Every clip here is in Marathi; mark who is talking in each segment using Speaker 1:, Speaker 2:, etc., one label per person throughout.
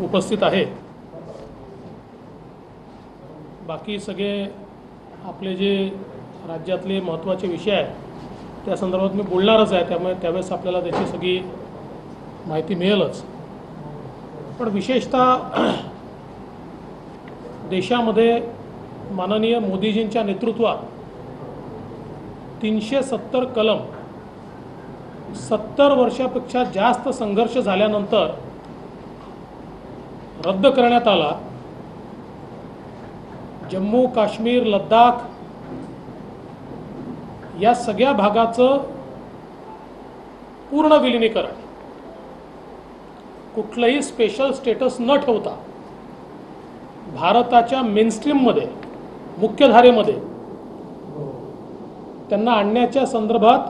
Speaker 1: उपस्थित आहेत, बाकी सगळे आपले जे राज्यातले महत्त्वाचे विषय आहेत त्या संदर्भात मी बोलणारच आहे, त्यामुळे त्यावेळेस आपल्याला त्याची सगळी माहिती मिळेलच। पण विशेषतः देशामध्ये माननीय मोदीजींच्या नेतृत्वात 370 कलम 70 वर्षापेक्षा जास्त संघर्ष झाल्यानंतर रद्द करण्यात आला। जम्मू काश्मीर लडाख या सगळ्या भागाचं पूर्ण विलीनीकरण, कुठलंही स्पेशल स्टेटस न ठेवता भारताच्या मेनस्ट्रीममध्ये मुख्यधारेमध्ये त्यांना आणण्याच्या संदर्भात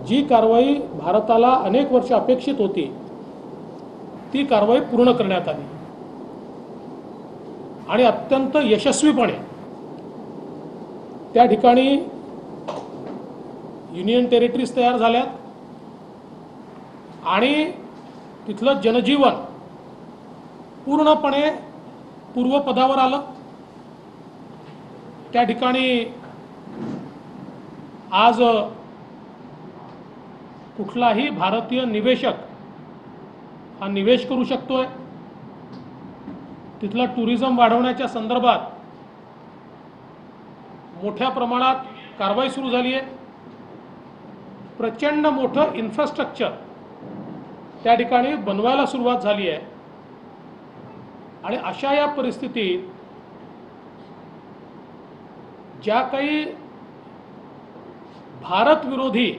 Speaker 1: जी कारवाई भारताला अनेक वर्ष अपेक्षित होती ती कारवाई पूर्ण करण्यात आली आणि अत्यंत यशस्वीपणे त्या ठिकाणी युनियन टेरिटरीज तयार झाल्यात आणि तिथलं जनजीवन पूर्णपणे पूर्वपदावर आलं। त्या ठिकाणी आज कुठलाही भारतीय निवेशक हा निवेश करू शकतोय। तिथला टुरिझम वाढवण्याच्या संदर्भात मोठ्या प्रमाणात कारवाई सुरू झाली आहे। प्रचंड मोठं इन्फ्रास्ट्रक्चर त्या ठिकाणी बनवायला सुरुवात झाली आहे आणि अशा या परिस्थितीत ज्या काही भारत विरोधी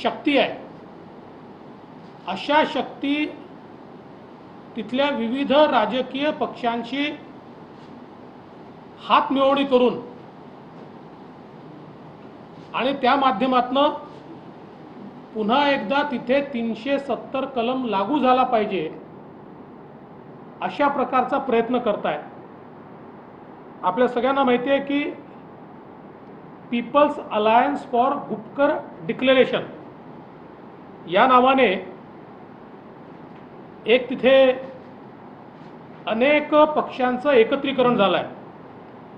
Speaker 1: शक्ती आहे अशा शक्ती तिथल्या विविध राजकीय पक्षांशी हातमिळवणी करून आणि त्या माध्यमातून पुन्हा एकदा तिथे 370 कलम लागू झाला पाहिजे अशा प्रकारचा प्रयत्न करतायत। आपल्या सगळ्यांना माहिती आहे की people's alliance for Gupkar declaration या नावाने एक तिथे अनेक पक्षांचं एकत्रीकरण झालं आहे।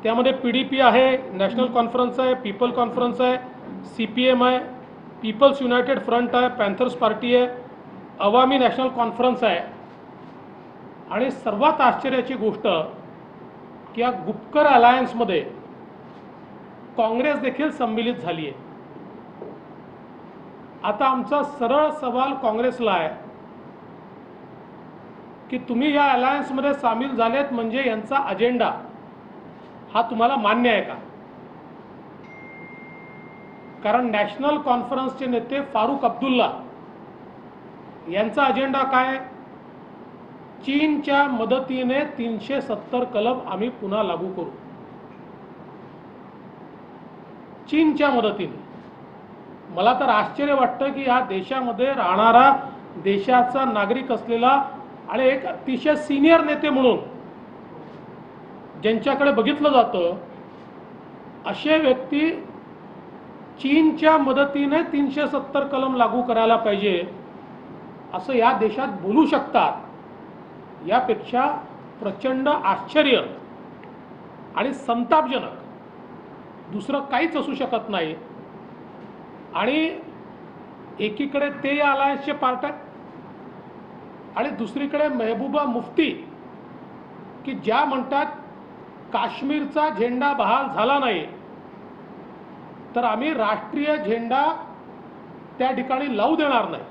Speaker 1: त्यामध्ये PDP आहे, नॅशनल कॉन्फरन्स आहे, पीपल कॉन्फरन्स आहे, CPM आहे, पीपल्स युनायटेड फ्रंट आहे, पॅन्थर्स पार्टी आहे, अवामी नॅशनल कॉन्फरन्स आहे आणि सर्वात आश्चर्याची गोष्ट की या गुपकर अलायन्समध्ये काँग्रेस देखील सम्मिलित झाली आहे। आता आमचा सरळ सवाल काँग्रेसला आहे की तुम्ही या अलायन्समध्ये सामील झालेत म्हणजे यांचा अजेंडा हा तुम्हाला मान्य आहे का? कारण नॅशनल कॉन्फरन्सचे नेते फारुख अब्दुल्ला यांचा अजेंडा काय? चीनच्या मदतीने 370 कलम आम्ही पुन्हा लागू करू। चीनच्या मदतीने मला तर आश्चर्य वाटतं की या देशामध्ये राहणारा देशाचा नागरिक असलेला आणि एक अतिशय सिनियर नेते म्हणून ज्यांच्याकडे बघितलं जातं असे व्यक्ती चीनच्या मदतीने 370 कलम लागू करायला पाहिजे असं या देशात बोलू शकतात, यापेक्षा प्रचंड आश्चर्य आणि संतापजनक दुसरं काहीच असू शकत नाही। आणि एकीकडे ते या अलायन्सचे पार्ट आहेत आणि दुसरीकडे महबूबा मुफ्ती की ज्या म्हणतात काश्मीरचा झेंडा बहाल झाला नाही तर आम्ही राष्ट्रीय झेंडा त्या ठिकाणी लावू देणार नाही,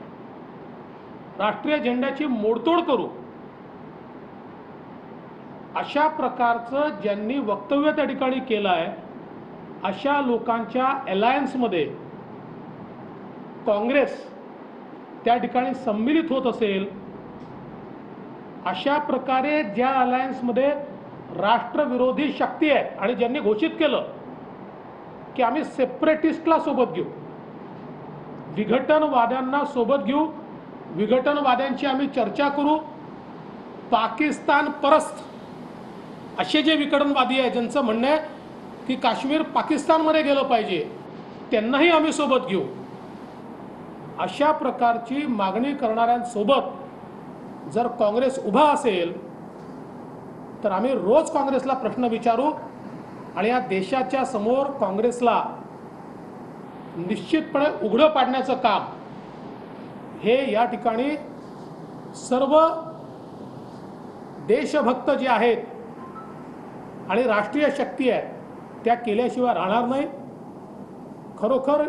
Speaker 1: राष्ट्रीय झेंड्याची मोडतोड करू, अशा प्रकारचं ज्यांनी वक्तव्य त्या ठिकाणी केलं आहे अशा लोकांच्या अलायन्समध्ये काँग्रेस त्या ठिकाणी सम्मिलित होत असेल, अशा प्रकारे ज्या अलायन्समध्ये राष्ट्रविरोधी शक्ती आहे आणि ज्यांनी घोषित केलं की आम्ही सेपरेटिस्टला सोबत घेऊ, विघटनवाद्यांना सोबत घेऊ, विघटनवाद्यांची आम्ही चर्चा करू, पाकिस्तान परस्त असे जे विघटनवादी आहे ज्यांचं म्हणणं आहे की काश्मीर पाकिस्तानमध्ये गेलं पाहिजे त्यांनाही आम्ही सोबत घेऊ, अशा प्रकारची मागणी करणाऱ्यांसोबत जर काँग्रेस उभा असेल तर आम्ही रोज काँग्रेसला प्रश्न विचारू आणि या देशाच्या समोर काँग्रेसला निश्चितपणे उघडं पाडण्याचं काम हे या ठिकाणी सर्व देशभक्त जे आहेत आणि राष्ट्रीय शक्ती आहेत त्या केल्याशिवाय राहणार नाही। खरोखर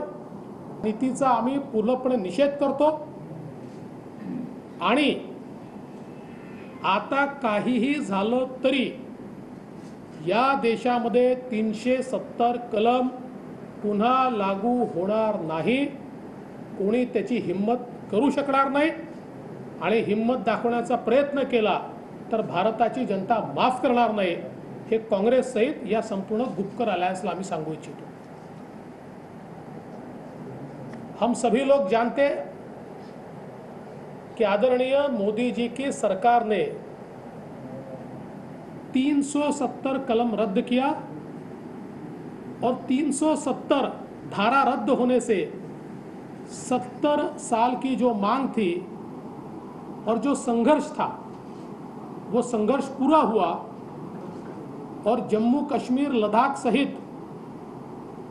Speaker 1: नीतीचा आम्ही पूर्णपणे निषेध करतो आणि आता काहीही झालं तरी या देशामध्ये 370 कलम पुन्हा लागू होणार नाही। कोणी त्याची हिम्मत करू शकणार नाही आणि हिम्मत दाखवण्याचा प्रयत्न केला तर भारताची जनता माफ करणार नाही। हे काँग्रेस सहित या संपूर्ण गुपकर अलायंसला आम्ही सांगू इच्छितो। हम सभी लोग जानते कि आदरणीय मोदी जी की सरकार ने 370 कलम रद्द किया और 370 धारा रद्द होने से 70 साल की जो मांग थी और जो संघर्ष था वो संघर्ष पूरा हुआ और जम्मू कश्मीर लद्दाख सहित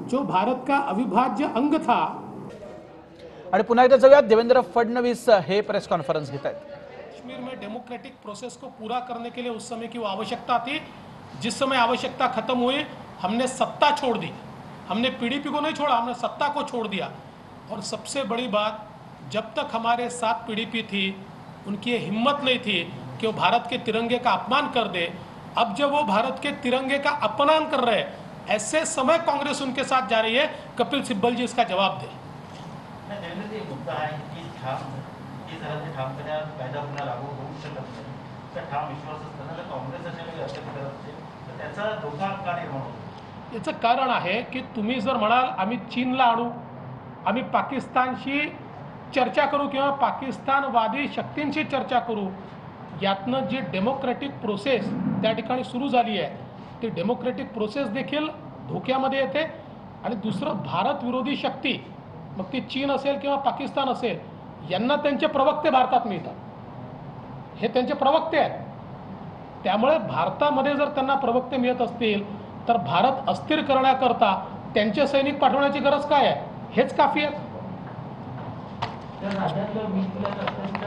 Speaker 1: जो भारत का अविभाज्य अंग था।
Speaker 2: आणि पुन्हा एकदा जाऊयात, देवेंद्र फडणवीस हे प्रेस कॉन्फ्रेंस घेत आहेत।
Speaker 1: कश्मीर में डेमोक्रेटिक प्रोसेस को पूरा करने के लिए उस समय की वो आवश्यकता थी। जिस समय आवश्यकता खत्म हुई हमने सत्ता छोड़ दी। हमने पीडीपी को नहीं छोड़ा, हमने सत्ता को छोड़ दिया। और सबसे बड़ी बात, जब तक हमारे साथ पीडीपी थी उनकी हिम्मत नहीं थी कि वो भारत के तिरंगे का अपमान कर दे। अब जब वो भारत के तिरंगे का अपमान कर रहे हैं, ऐसे समय कांग्रेस उनके साथ जा रही है। कपिल सिब्बल जी इसका जवाब दें।
Speaker 3: मुद्दा आहे की ठामपणे कायदा पुन्हा लागू होऊ शकत नाही, तर ठाम विश्वास असताना जर काँग्रेस अशा काही अटक करत असेल तर त्याचा धोका का निर्माण होतो?
Speaker 1: याचं कारण आहे की तुम्ही जर म्हणाल आम्ही चीनला आणू, आम्ही पाकिस्तानशी चर्चा करू किंवा पाकिस्तानवादी शक्तींशी चर्चा करू, यातनं जी डेमोक्रेटिक प्रोसेस त्या ठिकाणी सुरू झाली आहे ती डेमोक्रेटिक प्रोसेस देखील धोक्यामध्ये येते। आणि दुसरं, भारत विरोधी शक्ती मग ती चीन असेल किंवा पाकिस्तान असेल यांना त्यांचे प्रवक्ते भारतात मिळतात, हे त्यांचे प्रवक्ते आहेत। त्यामुळे भारतामध्ये जर त्यांना प्रवक्ते मिळत असतील तर भारत अस्थिर करण्याकरता त्यांचे सैनिक पाठवण्याची गरज काय आहे? हेच काफी आहे।
Speaker 4: तर राज्यातलं वीज बिलाचं अत्यंत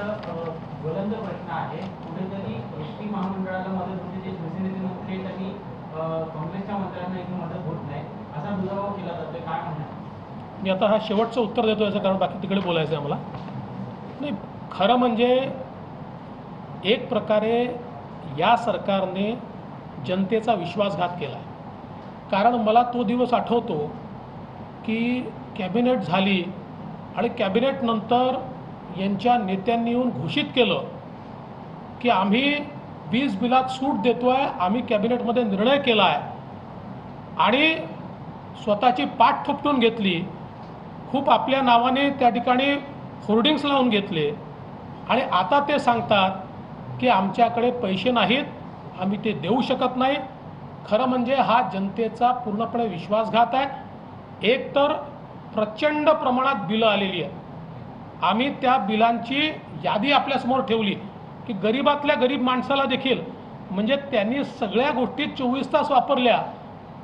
Speaker 4: ज्वलंत प्रश्न आहे। कुठेतरी एसटी महामंडळाला मदत होते, जे शिवसेनेचे मंत्री त्यांनी काँग्रेसच्या मंत्र्यांना इथे मदत होत नाही असा दुजाभाव केला जातोय, काय म्हणणार?
Speaker 1: मी आता हा शेवटचं उत्तर देतो याचं कारण बाकी तिकडे बोलायचं आहे आम्हाला। नाही, खरं म्हणजे एक प्रकारे या सरकारने जनतेचा विश्वासघात केला आहे। कारण मला तो दिवस आठवतो की कॅबिनेट झाली आणि कॅबिनेट नंतर यांच्या नेत्यांनी येऊन घोषित केलं की आम्ही वीज बिलात सूट देतो आहे, आम्ही कॅबिनेटमध्ये निर्णय केला आहे आणि स्वतःची पाठ थोपटून घेतली। खूप आपल्या नावाने त्या ठिकाणी होर्डिंग्स लावून घेतले आणि आता ते सांगतात की आमच्याकडे पैसे नाहीत, आम्ही ते देऊ शकत नाही। खरं म्हणजे हा जनतेचा पूर्णपणे विश्वासघात आहे। एक तर प्रचंड प्रमाणात बिलं आलेली आहेत, आम्ही त्या बिलांची यादी आपल्यासमोर ठेवली की गरीबातल्या गरीब माणसाला देखील, म्हणजे त्यांनी सगळ्या गोष्टी 24 तास वापरल्या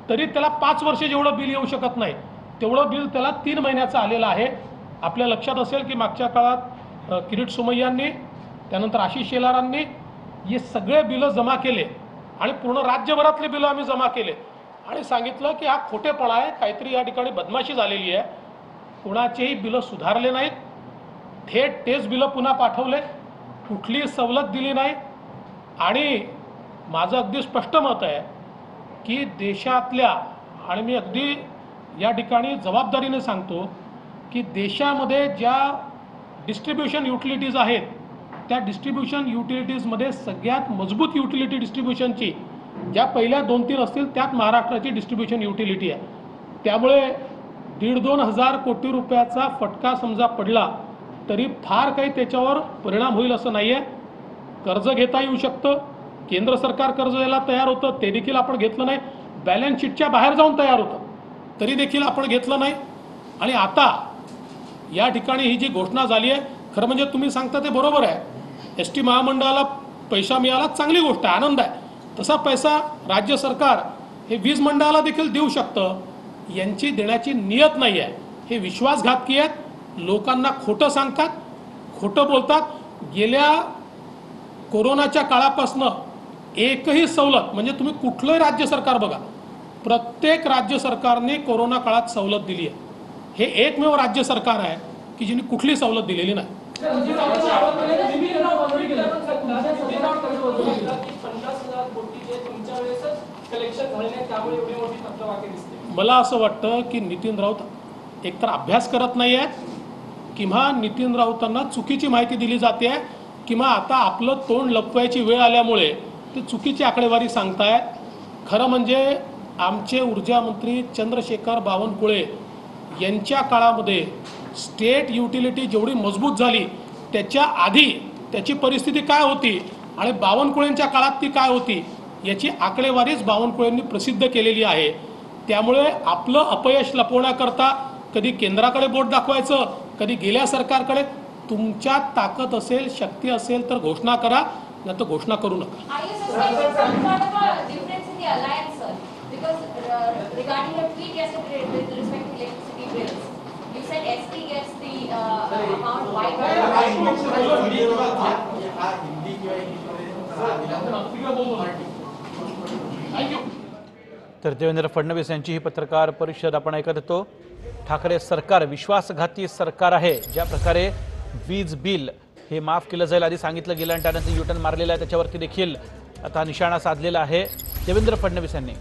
Speaker 1: तरी त्याला 5 वर्ष जेवढं बिल येऊ शकत नाही तेवढं बिल त्याला 3 महिन्याचं आलेलं आहे। आपल्या लक्षात असेल की मागच्या काळात किरीट सोमय्यांनी, त्यानंतर आशिष शेलारांनी हे सगळे बिलं जमा केले आणि पूर्ण राज्यभरातले बिलं आम्ही जमा केले आणि सांगितलं की हा खोटेपणा आहे, काहीतरी या ठिकाणी बदमाशी झालेली आहे। कोणाचेही बिलं सुधारले नाहीत, थेट तेच बिलं पुन्हा पाठवले, कुठलीही सवलत दिली नाही। आणि माझं अगदी स्पष्ट मत आहे की देशातल्या, आणि मी अगदी या ठिकाणी जबाबदारीने सांगतो की देशामध्ये ज्या डिस्ट्रीब्युशन युटिलिटीज आहेत त्या डिस्ट्रीब्युशन युटिलिटीजमध्ये सगळ्यात मजबूत युटिलिटी डिस्ट्रीब्युशनची ज्या पहिल्या 2-3 असतील त्यात महाराष्ट्राची डिस्ट्रीब्युशन युटिलिटी आहे। त्यामुळे 1,500-2 हजार कोटी रुपयाचा फटका समजा पडला तरी फार काही त्याच्यावर परिणाम होईल असं नाही आहे। कर्ज घेता येऊ शकतं, केंद्र सरकार कर्ज द्यायला तयार होतं, ते देखील आपण घेतलं नाही। बॅलन्स शीटच्या बाहेर जाऊन तयार होतं तरी देखील आपण घेतलं नाही। आणि आता या ठिकाणी ही जी घोषणा झाली आहे खरं म्हणजे तुम्ही सांगता ते बरोबर आहे, एस टी महामंडळाला पैसा मिळाला चांगली गोष्ट आहे, आनंद आहे. तसा पैसा राज्य सरकार हे वीज मंडळाला देखील देऊ शकतं. यांची देण्याची नियत नाही आहे. हे विश्वासघातकी आहेत, लोकांना खोटं सांगतात, खोटं बोलतात. गेल्या कोरोनाच्या काळापासनं एकही सवलत, म्हणजे तुम्ही कुठलंही राज्य सरकार बघा, प्रत्येक राज्य सरकारने कोरोना काळात सवलत दिली आहे. हे एकमेव राज्य सरकार आहे की ज्यांनी कुठली सवलत दिलेली नाही. मला असं वाटतं की नितीन राऊत एकतर अभ्यास करत नाही आहेत किंवा नितीन राऊतांना चुकीची माहिती दिली जाते आहे किंवा आता आपलं तोंड लपवायची वेळ आल्यामुळे ते चुकीची आकडेवारी सांगतायत. खरं म्हणजे आमचे ऊर्जा मंत्री चंद्रशेखर बावनकुळे यांच्या काळामध्ये स्टेट युटिलिटी जेवढी मजबूत झाली त्याच्या आधी त्याची परिस्थिती काय होती आणि बावनकुळेंच्या काळात ती काय होती याची आकडेवारीच बावनकुळेंनी प्रसिद्ध केलेली आहे. त्यामुळे आपलं अपयश लपवण्याकरता कधी केंद्राकडे बोट दाखवायचं, कधी गेल्या सरकारकडे. तुमच्यात ताकद असेल, शक्ती असेल तर घोषणा करा, नाही तर घोषणा करू नका.
Speaker 2: तर देवेंद्र फडणवीस यांची ही पत्रकार परिषद आपण ऐकत होतो. ठाकरे सरकार विश्वासघाती सरकार आहे. ज्या प्रकारे वीज बिल हे माफ केलं जाईल आधी सांगितलं गेलं आणि त्यानंतर युटर्न मारलेलं आहे, त्याच्यावरती देखील आता निशाणा साधलेला आहे देवेंद्र फडणवीस यांनी.